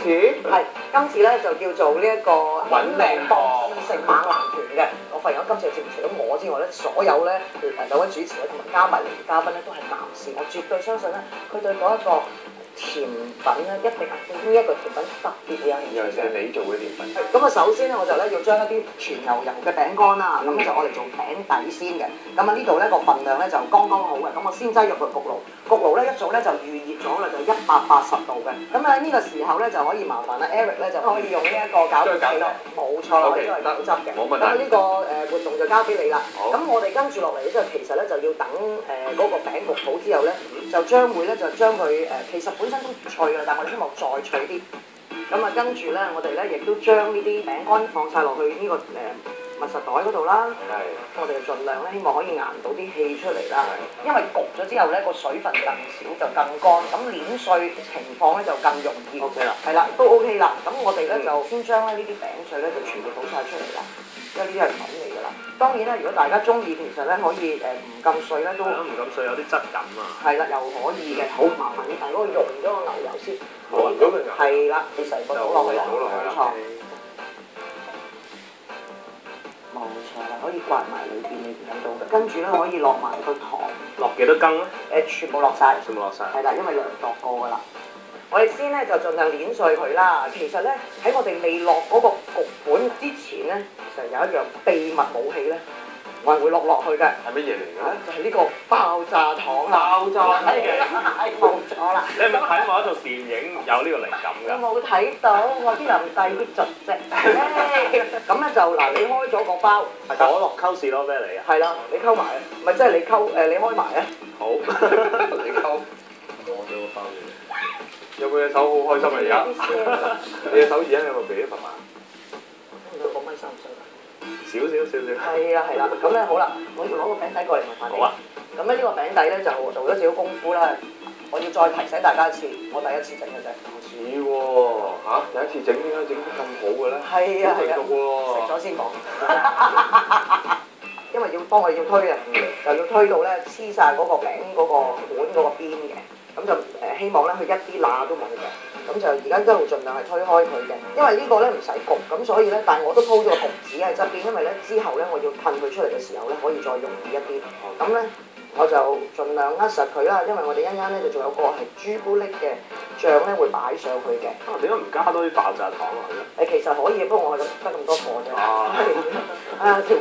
次？係，今次咧就叫做呢一個揾命搏戰勝猛男團嘅。我發現今次嘅節目除咗我之外咧，所有咧兩位主持咧同埋加埋嚟嘅嘉賓咧都係男士，我絕對相信咧佢對嗰一個甜品咧一定係對呢一個甜品特別會有興趣嘅。係你做嘅甜品。咁啊，首先咧我就咧要將一啲全牛油嘅餅乾啦，咁就我嚟做餅底先嘅。咁啊呢度咧個份量咧就剛剛好嘅。咁我先擠入去焗爐，焗爐咧一早咧就預熱咗啦，就180度嘅。咁啊呢個時候咧就可以麻煩啦 Eric 咧就可以用呢一個攪拌器咧，冇錯啦，呢個係攪汁嘅。咁啊呢個活動就交俾你啦。咁我哋跟住落嚟咧，即係其實咧就要等嗰個餅焗好之後咧，就將會咧就將佢其實本身都脆㗎，但係我哋希望再脆啲。咁啊，跟住咧，我哋咧亦都將呢啲餅乾放晒落去呢個密實袋嗰度啦。我哋就盡量咧，希望可以熬到啲氣出嚟啦。因為焗咗之後咧，個水分更少就更乾，咁碾碎情況咧就更容易。OK 啦，係啦，都 OK 啦。咁我哋咧就先將咧呢啲餅碎咧就全部倒晒出嚟啦，因為呢啲係粉嚟㗎啦。當然啦，如果大家中意，其實咧可以唔咁碎咧都唔咁碎有啲質感啊。係啦，又可以嘅，好麻煩你，但係嗰個溶咗個牛油先。溶咗個牛油。係啦，你成個倒落去啦，冇錯。冇錯啦，可以刮埋裏邊你睇到嘅，跟住咧可以落埋個糖。落幾多羹咧？全部落晒。全部落晒。係啦，因為量度過㗎啦。我哋先咧就盡量碾碎佢啦。其實咧喺我哋未落嗰個焗盤之前咧，其實有一樣秘密武器咧，我係會落去嘅。係乜嘢嚟㗎？就係呢個爆炸糖啦。爆炸糖係冇錯啦。你係咪睇某一套電影有呢個靈感㗎？我冇睇到，我啲人遞啲盡啫。咁咧就嗱，你開咗個包，可樂溝士多啤梨啊？係啦，你溝埋，咪即係你溝你開埋啊？好，你溝。攞咗個包俾你。有冇隻手好開心啊？而家？你隻手而家有冇俾一份啊？個咪收唔收？少。係啦，咁咧好啦，我要攞個餅底過嚟麻煩你。好啊。咁咧呢個餅底咧就做咗少少功夫啦。我要再提醒大家一次，我第一次整嘅啫。唔似喎嚇，第一次整點解整得咁好嘅咧？係啊，食咗先講。因為我哋要推啊，就要推到咧黐晒嗰個餅嗰個碗嗰個邊嘅，咁就希望咧佢一啲罅都冇嘅。咁就而家一路盡量係推開佢嘅，因為呢個咧唔使焗，咁所以咧，但係我都鋪咗個焗紙喺側邊，因為咧之後咧我要噴佢出嚟嘅時候咧可以再容易一啲。咁咧我就盡量扼實佢啦，因為我哋一陣間咧就仲有個係朱古力嘅醬咧會擺上去嘅。點解唔加多啲爆炸糖落去咧？其實可以，不過我係得咁多貨啫。條